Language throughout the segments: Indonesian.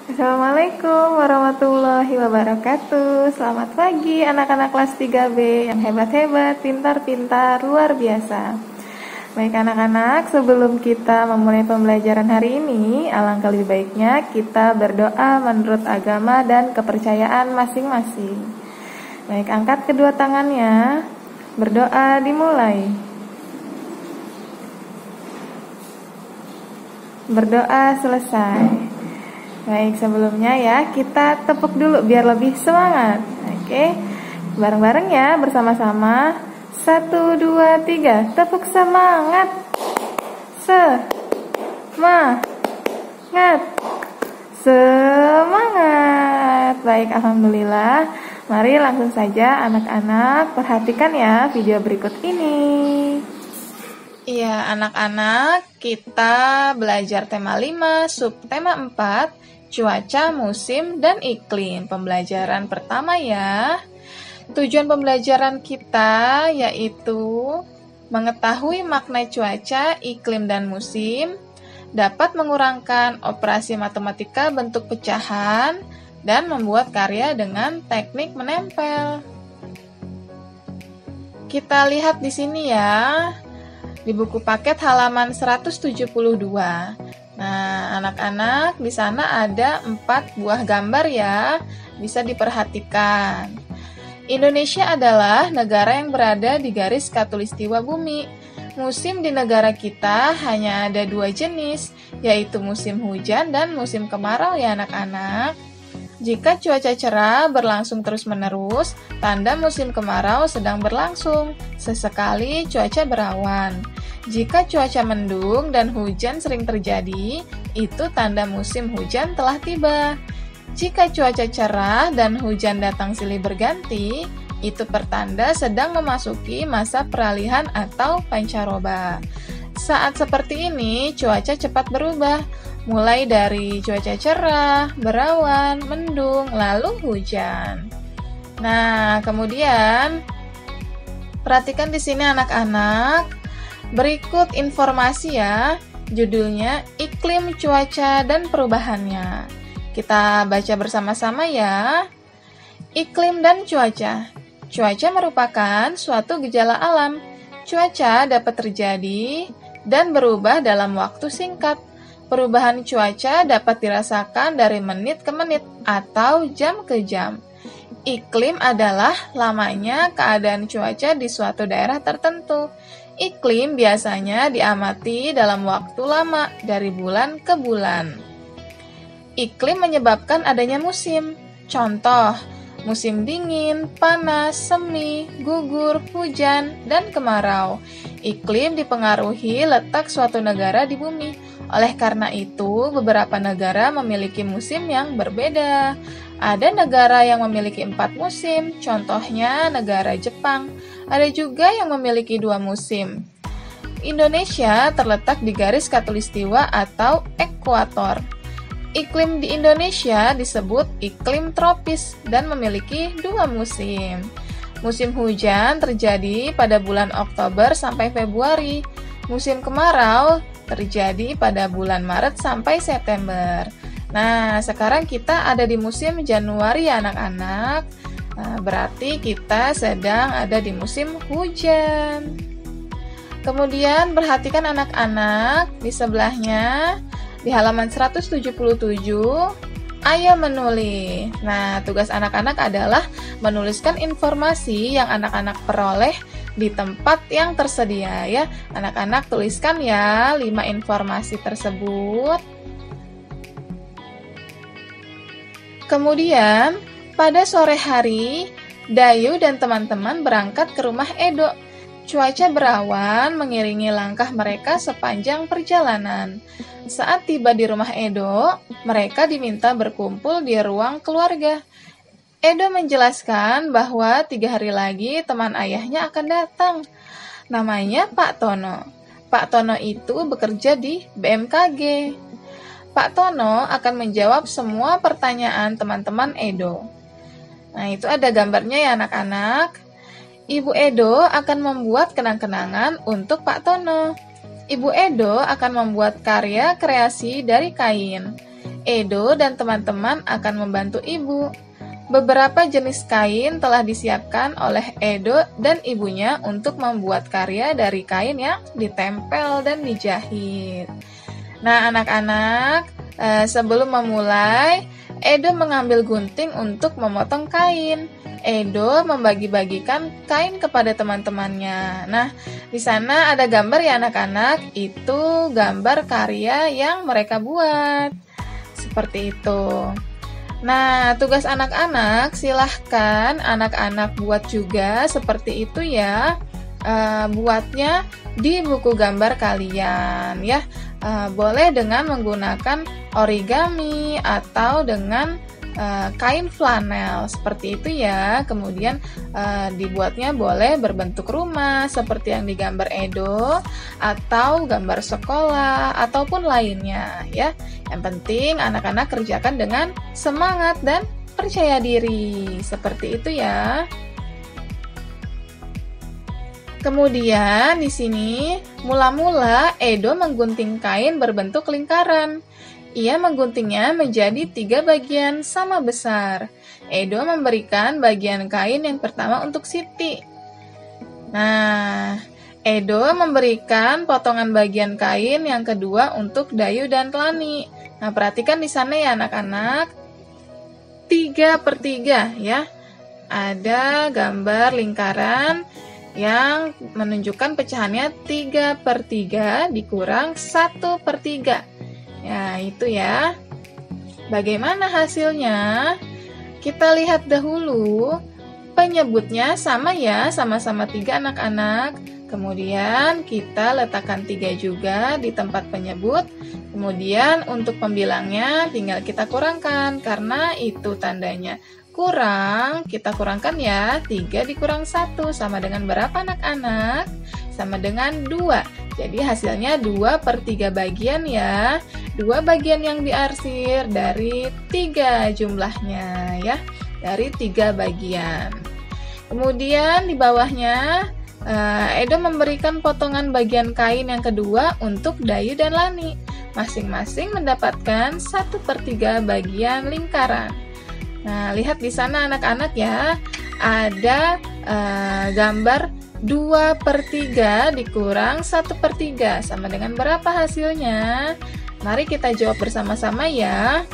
Assalamualaikum warahmatullahi wabarakatuh. Selamat pagi anak-anak kelas 3B yang hebat-hebat, pintar-pintar, luar biasa. Baik anak-anak, sebelum kita memulai pembelajaran hari ini, alangkah lebih baiknya kita berdoa menurut agama dan kepercayaan masing-masing. Baik, angkat kedua tangannya, berdoa dimulai. Berdoa selesai. Baik, sebelumnya ya kita tepuk dulu biar lebih semangat. Oke, bareng-bareng ya, bersama-sama. 1, 2, 3, tepuk semangat. Semangat. Semangat. Baik, alhamdulillah. Mari langsung saja anak-anak perhatikan ya video berikut ini. Iya, anak-anak, kita belajar tema 5, subtema 4, cuaca, musim, dan iklim. Pembelajaran pertama ya. Tujuan pembelajaran kita yaitu mengetahui makna cuaca, iklim, dan musim, dapat mengurangkan operasi matematika bentuk pecahan, dan membuat karya dengan teknik menempel. Kita lihat di sini ya. Di buku paket halaman 172. Nah, anak-anak, di sana ada 4 buah gambar ya, bisa diperhatikan. Indonesia adalah negara yang berada di garis khatulistiwa bumi. Musim di negara kita hanya ada 2 jenis, yaitu musim hujan dan musim kemarau ya anak-anak. Jika cuaca cerah berlangsung terus-menerus, tanda musim kemarau sedang berlangsung. Sesekali cuaca berawan. Jika cuaca mendung dan hujan sering terjadi, itu tanda musim hujan telah tiba. Jika cuaca cerah dan hujan datang silih berganti, itu pertanda sedang memasuki masa peralihan atau pancaroba. Saat seperti ini, cuaca cepat berubah, mulai dari cuaca cerah, berawan, mendung, lalu hujan. Nah, kemudian perhatikan di sini anak-anak. Berikut informasi ya, judulnya Iklim, Cuaca, dan Perubahannya. Kita baca bersama-sama ya. Iklim dan cuaca. Cuaca merupakan suatu gejala alam. Cuaca dapat terjadi dan berubah dalam waktu singkat. Perubahan cuaca dapat dirasakan dari menit ke menit atau jam ke jam. Iklim adalah lamanya keadaan cuaca di suatu daerah tertentu. Iklim biasanya diamati dalam waktu lama, dari bulan ke bulan. Iklim menyebabkan adanya musim. Contoh, musim dingin, panas, semi, gugur, hujan, dan kemarau. Iklim dipengaruhi letak suatu negara di bumi. Oleh karena itu, beberapa negara memiliki musim yang berbeda. Ada negara yang memiliki 4 musim, contohnya negara Jepang. Ada juga yang memiliki 2 musim. Indonesia terletak di garis khatulistiwa atau ekuator. Iklim di Indonesia disebut iklim tropis dan memiliki 2 musim. Musim hujan terjadi pada bulan Oktober sampai Februari. Musim kemarau terjadi pada bulan Maret sampai September. Nah, sekarang kita ada di musim Januari ya anak-anak. Nah, berarti kita sedang ada di musim hujan. Kemudian perhatikan anak-anak di sebelahnya, di halaman 177, ayo menulis. Nah, tugas anak-anak adalah menuliskan informasi yang anak-anak peroleh di tempat yang tersedia ya. Anak-anak tuliskan ya 5 informasi tersebut. Kemudian, pada sore hari, Dayu dan teman-teman berangkat ke rumah Edo. Cuaca berawan mengiringi langkah mereka sepanjang perjalanan. Saat tiba di rumah Edo, mereka diminta berkumpul di ruang keluarga. Edo menjelaskan bahwa 3 hari lagi teman ayahnya akan datang. Namanya Pak Tono. Pak Tono itu bekerja di BMKG. Pak Tono akan menjawab semua pertanyaan teman-teman Edo. Nah, itu ada gambarnya ya anak-anak. Ibu Edo akan membuat kenang-kenangan untuk Pak Tono. Ibu Edo akan membuat karya kreasi dari kain. Edo dan teman-teman akan membantu ibu. Beberapa jenis kain telah disiapkan oleh Edo dan ibunya untuk membuat karya dari kain yang ditempel dan dijahit. Nah, anak-anak, sebelum memulai, Edo mengambil gunting untuk memotong kain. Edo membagi-bagikan kain kepada teman-temannya. Nah, di sana ada gambar ya anak-anak, itu gambar karya yang mereka buat. Seperti itu. Nah, tugas anak-anak, silahkan anak-anak buat juga seperti itu ya. Buatnya di buku gambar kalian ya. Boleh dengan menggunakan origami atau dengan kain flanel seperti itu ya. Kemudian dibuatnya boleh berbentuk rumah seperti yang digambar Edo, atau gambar sekolah ataupun lainnya ya. Yang penting anak-anak kerjakan dengan semangat dan percaya diri. Seperti itu ya. Kemudian di sini mula-mula Edo menggunting kain berbentuk lingkaran. Ia mengguntingnya menjadi 3 bagian sama besar. Edo memberikan bagian kain yang pertama untuk Siti. Nah, Edo memberikan potongan bagian kain yang kedua untuk Dayu dan Lani. Nah, perhatikan di sana ya anak-anak. 3/3 ya. Ada gambar lingkaran yang menunjukkan pecahannya 3/3 dikurang 1/3. Ya, itu ya. Bagaimana hasilnya? Kita lihat dahulu. Penyebutnya sama ya, sama-sama 3 anak-anak. Kemudian kita letakkan 3 juga di tempat penyebut. Kemudian untuk pembilangnya tinggal kita kurangkan, karena itu tandanya kurang, kita kurangkan ya. 3 dikurang 1 sama dengan berapa anak-anak? Sama dengan 2. Jadi hasilnya 2/3 bagian ya. 2 bagian yang diarsir dari 3 jumlahnya ya. Dari 3 bagian. Kemudian di bawahnya Edo memberikan potongan bagian kain yang kedua untuk Dayu dan Lani. Masing-masing mendapatkan 1/3 bagian lingkaran. Nah, lihat di sana anak-anak ya, ada gambar 2/3 dikurang 1/3, sama dengan berapa hasilnya? Mari kita jawab bersama-sama ya.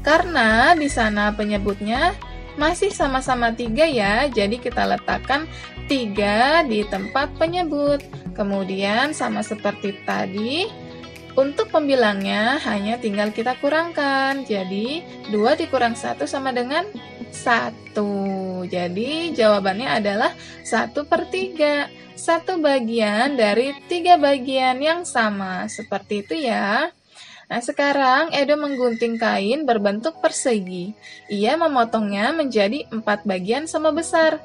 Karena di sana penyebutnya masih sama-sama 3 ya, jadi kita letakkan 3 di tempat penyebut. Kemudian sama seperti tadi, untuk pembilangnya hanya tinggal kita kurangkan. Jadi 2 dikurang 1 sama dengan 1. Jadi jawabannya adalah 1/3. 1 bagian dari 3 bagian yang sama. Seperti itu ya. Nah, sekarang Edo menggunting kain berbentuk persegi. Ia memotongnya menjadi 4 bagian sama besar.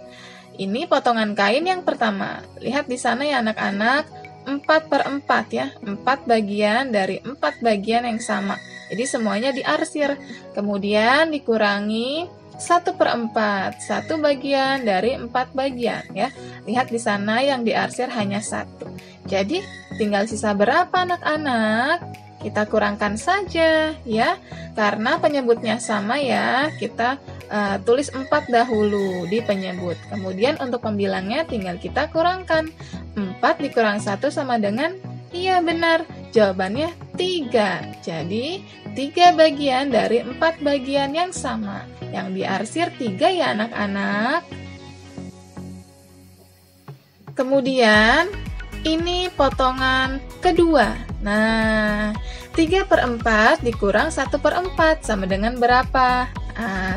Ini potongan kain yang pertama. Lihat di sana ya anak-anak. 4/4 ya, 4 bagian dari 4 bagian yang sama. Jadi semuanya diarsir. Kemudian dikurangi 1/4, 1 bagian dari 4 bagian ya. Lihat di sana yang diarsir hanya 1. Jadi tinggal sisa berapa anak-anak? Kita kurangkan saja ya. Karena penyebutnya sama ya, kita tulis 4 dahulu di penyebut. Kemudian untuk pembilangnya tinggal kita kurangkan. 4 dikurang 1 sama dengan, iya benar, jawabannya 3. Jadi 3 bagian dari 4 bagian yang sama. Yang diarsir 3 ya anak-anak. Kemudian ini potongan kedua. Nah, 3/4 dikurang 1/4 sama dengan berapa?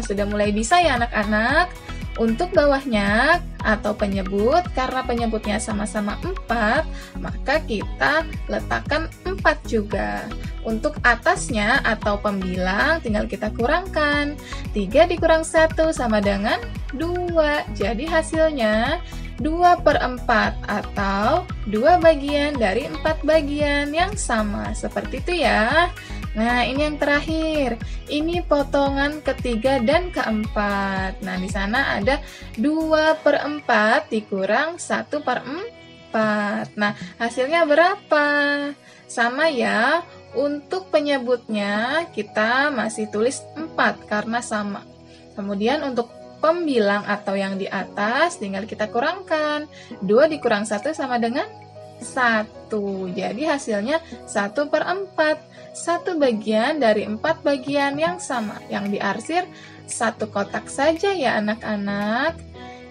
Sudah mulai bisa ya anak-anak? Untuk bawahnya atau penyebut, karena penyebutnya sama-sama 4, maka kita letakkan 4 juga. Untuk atasnya atau pembilang tinggal kita kurangkan. 3 dikurang 1 sama dengan 2. Jadi hasilnya 2/4 atau 2 bagian dari 4 bagian yang sama. Seperti itu ya. Nah, ini yang terakhir. Ini potongan ketiga dan keempat. Nah, di sana ada 2/4 dikurang 1/4. Nah, hasilnya berapa? Sama ya, Untuk penyebutnya kita masih tulis 4 karena sama. Kemudian untuk pembilang atau yang di atas tinggal kita kurangkan. 2 dikurang 1 sama dengan 1. Jadi hasilnya 1/4. 1 bagian dari 4 bagian yang sama. Yang diarsir 1 kotak saja ya anak-anak.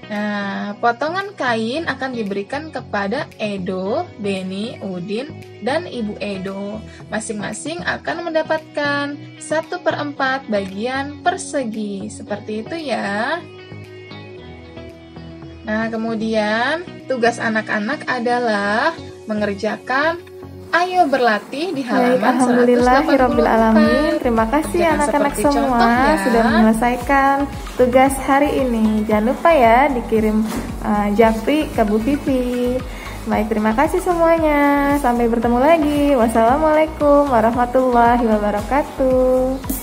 Nah, potongan kain akan diberikan kepada Edo, Beni, Udin, dan Ibu Edo. Masing-masing akan mendapatkan 1/4 bagian persegi. Seperti itu ya. Nah, kemudian tugas anak-anak adalah mengerjakan Ayo Berlatih di halaman 184. Terima kasih Jangan anak-anak seperti semua contoh ya. sudah menyelesaikan tugas hari ini. Jangan lupa ya dikirim Japri ke Bu Vivi. Baik, terima kasih semuanya. Sampai bertemu lagi. Wassalamualaikum warahmatullahi wabarakatuh.